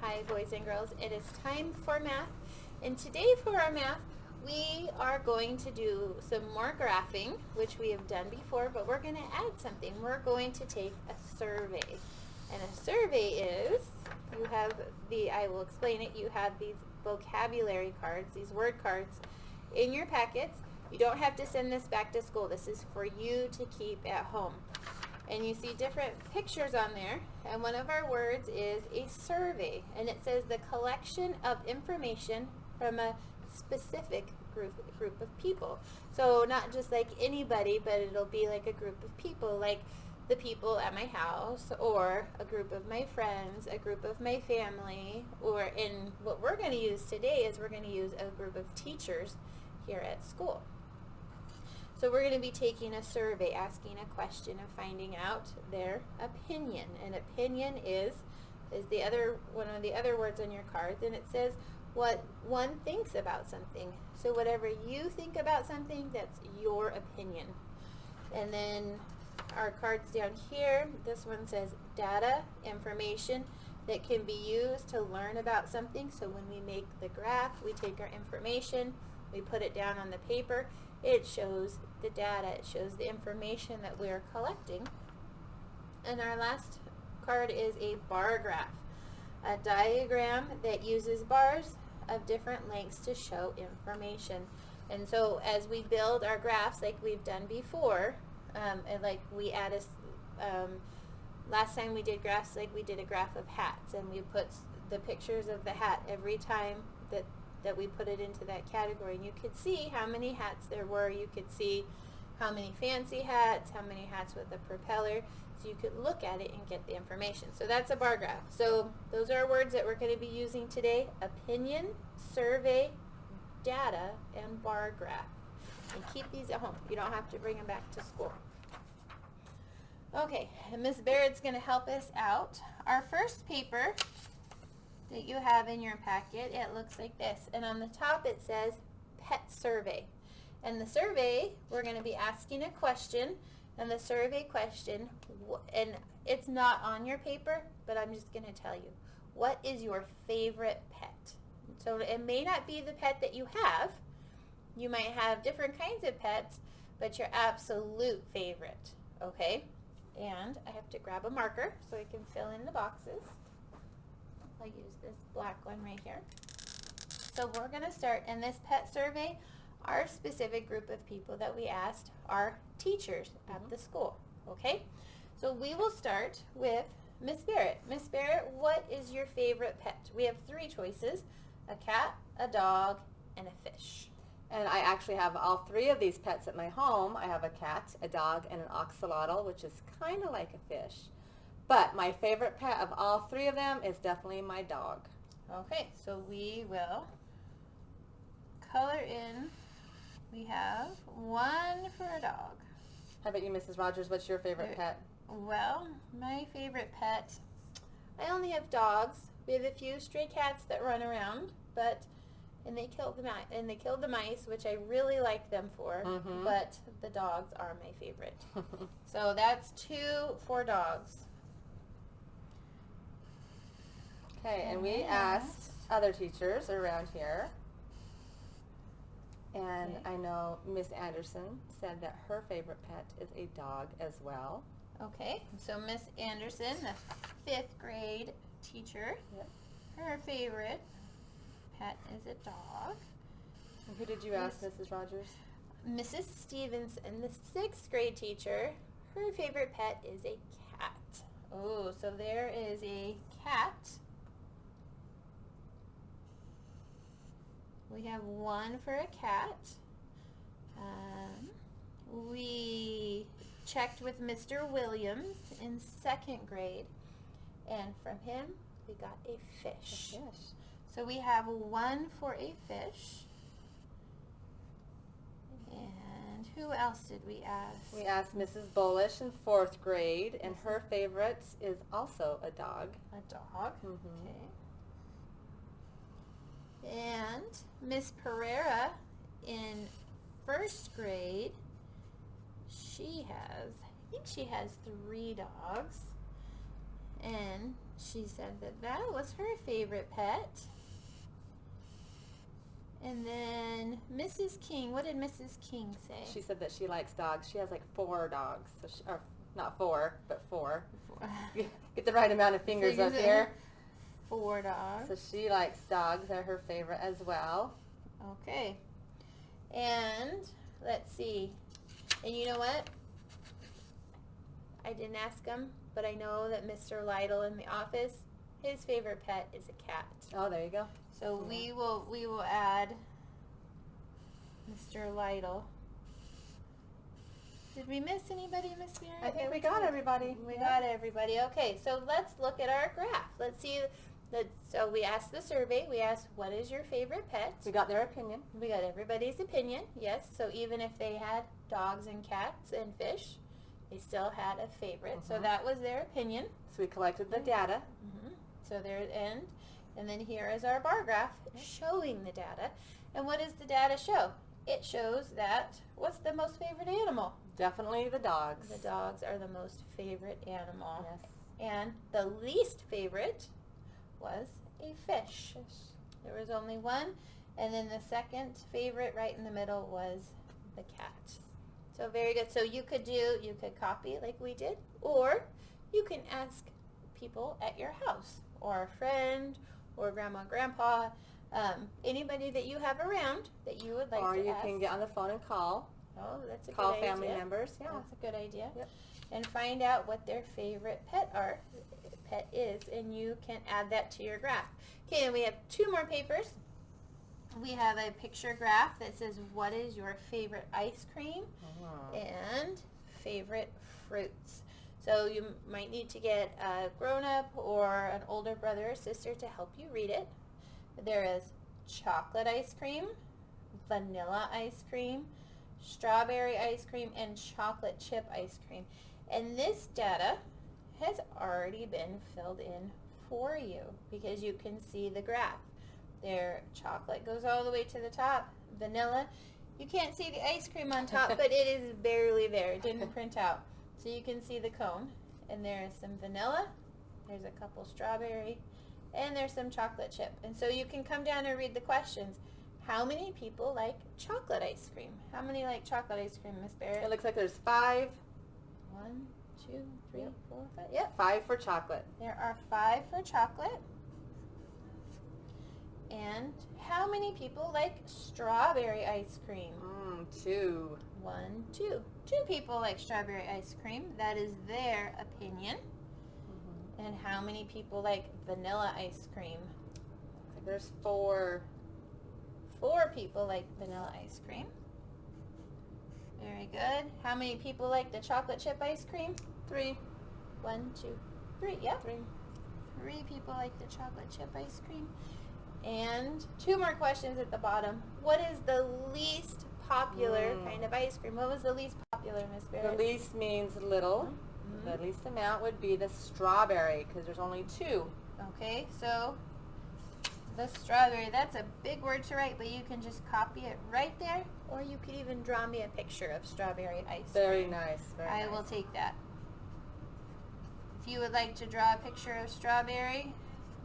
Hi, boys and girls. It is time for math. And today for our math, we are going to do some more graphing, which we have done before, but we're going to add something. We're going to take a survey. And a survey is, I will explain it, you have these vocabulary cards, these word cards in your packets. You don't have to send this back to school. This is for you to keep at home. And you see different pictures on there, and one of our words is a survey, and it says the collection of information from a specific group of people. So not just like anybody, but it'll be like a group of people, like the people at my house, or a group of my friends, a group of my family, or in what we're going to use today is we're going to use a group of teachers here at school. So we're going to be taking a survey, asking a question, and finding out their opinion. And opinion is one of the other words on your cards, and it says what one thinks about something. So whatever you think about something, that's your opinion. And then our cards down here, this one says data, information that can be used to learn about something. So when we make the graph, we take our information, we put it down on the paper. It shows the data, it shows the information that we're collecting. And our last card is a bar graph, a diagram that uses bars of different lengths to show information. And so as we build our graphs like we've done before, and like we add last time we did graphs, like we did a graph of hats, and we put the pictures of the hat every time that we put it into that category, and you could see how many hats there were. You could see how many fancy hats, how many hats with a propeller, so you could look at it and get the information. So that's a bar graph. So those are words that we're going to be using today: opinion, survey, data, and bar graph. And keep these at home. You don't have to bring them back to school. Okay, and Ms. Barrett's going to help us out. Our first paper that you have in your packet, it looks like this, and on the top it says pet survey. And the survey, we're going to be asking a question, and the survey question, and it's not on your paper, but I'm just going to tell you, what is your favorite pet? So it may not be the pet that you have. You might have different kinds of pets, but your absolute favorite, okay? And I have to grab a marker so I can fill in the boxes. I'll use this black one right here. So we're going to start in this pet survey. Our specific group of people that we asked are teachers at the school, okay? So we will start with Miss Barrett. Miss Barrett, what is your favorite pet? We have three choices: a cat, a dog, and a fish. And I actually have all three of these pets at my home. I have a cat, a dog, and an axolotl, which is kind of like a fish. But my favorite pet of all three of them is definitely my dog. Okay, so we will color in. We have one for a dog. How about you, Mrs. Rogers? What's your favorite pet? Well, my favorite pet, I only have dogs. We have a few stray cats that run around, and they killed the mice, which I really like them for, but the dogs are my favorite. So that's 2 for dogs. Okay, and we asked other teachers around here, and I know Miss Anderson said that her favorite pet is a dog as well. Okay, so Miss Anderson, the 5th grade teacher, her favorite pet is a dog. And who did you ask, Mrs. Rogers? Mrs. Stevenson, the 6th grade teacher, her favorite pet is a cat. Oh, so there is a cat. We have one for a cat. We checked with Mr. Williams in 2nd grade, and from him we got a fish. So we have one for a fish. And who else did we ask? We asked Mrs. Bullish in 4th grade, and her favorite is also a dog. A dog. Okay. And Miss Pereira in 1st grade, I think she has 3 dogs, and She said that that was her favorite pet. And then Mrs. King, what did Mrs. King say? She said that she likes dogs. She has like 4 dogs. So she, or not 4, but 4. Get the right amount of fingers up here. 4 dogs. So she likes dogs. They're her favorite as well. Okay. And let's see. And you know what? I didn't ask him, but I know that Mr. Lytle in the office, his favorite pet is a cat. Oh, there you go. So we will add Mr. Lytle. Did we miss anybody, Miss Mary? I think we got everybody. We got everybody. Okay, so let's look at our graph. Let's see. So we asked the survey. We asked, what is your favorite pet? We got their opinion. We got everybody's opinion, yes. So even if they had dogs and cats and fish, they still had a favorite. So that was their opinion. So we collected the data. So there, and then here is our bar graph showing the data. And what does the data show? It shows that, what's the most favorite animal? Definitely the dogs. The dogs are the most favorite animal. Yes. And the least favorite was a fish. There was only one. And then the second favorite right in the middle was the cat. So very good. So you could copy like we did, or you can ask people at your house, or a friend, or grandma, grandpa, anybody that you have around that you would like to ask. Or you can get on the phone and call. Oh, that's a Call good idea. family members. Yeah. That's a good idea. Yep. And find out what their favorite pet is, and you can add that to your graph. Okay, and we have 2 more papers. We have a picture graph that says, what is your favorite ice cream and favorite fruits? So you might need to get a grown-up or an older brother or sister to help you read it. There is chocolate ice cream, vanilla ice cream, strawberry ice cream, and chocolate chip ice cream. And this data has already been filled in for you because you can see the graph. There, chocolate goes all the way to the top. Vanilla, you can't see the ice cream on top, but it is barely there. It didn't print out. So you can see the cone. And there is some vanilla. There's a couple strawberry. And there's some chocolate chip. And so you can come down and read the questions. How many people like chocolate ice cream? How many like chocolate ice cream, Miss Barrett? It looks like there's 5. 1, 2, 3, 4, 5. Yep. 5 for chocolate. There are 5 for chocolate. And how many people like strawberry ice cream? 2. 1, 2. 2 people like strawberry ice cream. That is their opinion. And how many people like vanilla ice cream? Looks like there's 4. 4 people like vanilla ice cream. Very good. How many people like the chocolate chip ice cream? 3. 1, 2, 3. Yep. 3. 3 people like the chocolate chip ice cream. And 2 more questions at the bottom. What is the least popular kind of ice cream? What was the least popular, Miss Barrett? The least means little. The least amount would be the strawberry because there's only 2. Okay, so the strawberry, that's a big word to write, but you can just copy it right there, or you could even draw me a picture of strawberry ice cream. Very nice. Very I nice. will take that. If you would like to draw a picture of strawberry,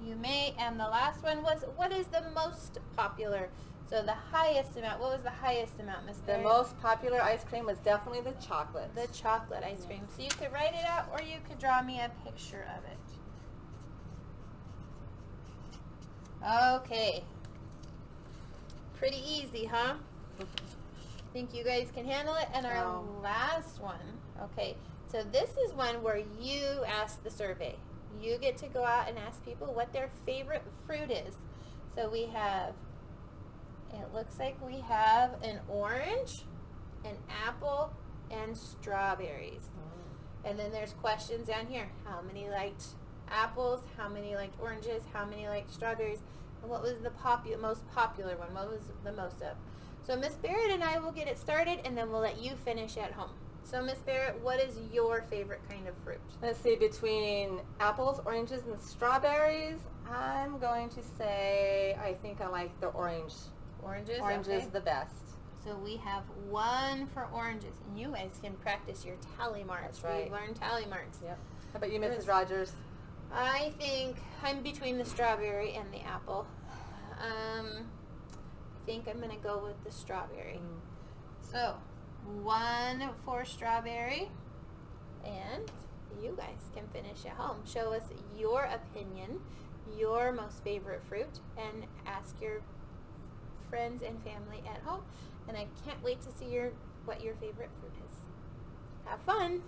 you may. And the last one was, what is the most popular? So the highest amount, what was the highest amount, Miss The Barrett? most popular ice cream was definitely the chocolate. The chocolate ice cream. So you could write it out, or you could draw me a picture of it. Okay. Pretty easy, huh? Think you guys can handle it? And our last one. Okay. So this is one where you ask the survey. You get to go out and ask people what their favorite fruit is. So we have, it looks like we have an orange, an apple, and strawberries. And then there's questions down here. How many liked apples? How many liked oranges? How many liked strawberries? And what was the most popular one? What was the most of? So Miss Barrett and I will get it started, and then we'll let you finish at home. So Miss Barrett, what is your favorite kind of fruit? Let's see, between apples, oranges, and strawberries, I'm going to say I think I like the orange. Oranges? Orange Okay. is the best. So we have 1 for oranges, and you guys can practice your tally marks. That's right. We've learned tally marks. Yep. How about you, Mrs. Rogers? I think I'm between the strawberry and the apple. I think I'm going to go with the strawberry. So, 1 for strawberry, and you guys can finish at home. Show us your opinion, your most favorite fruit, and ask your friends and family at home. And I can't wait to see what your favorite fruit is. Have fun!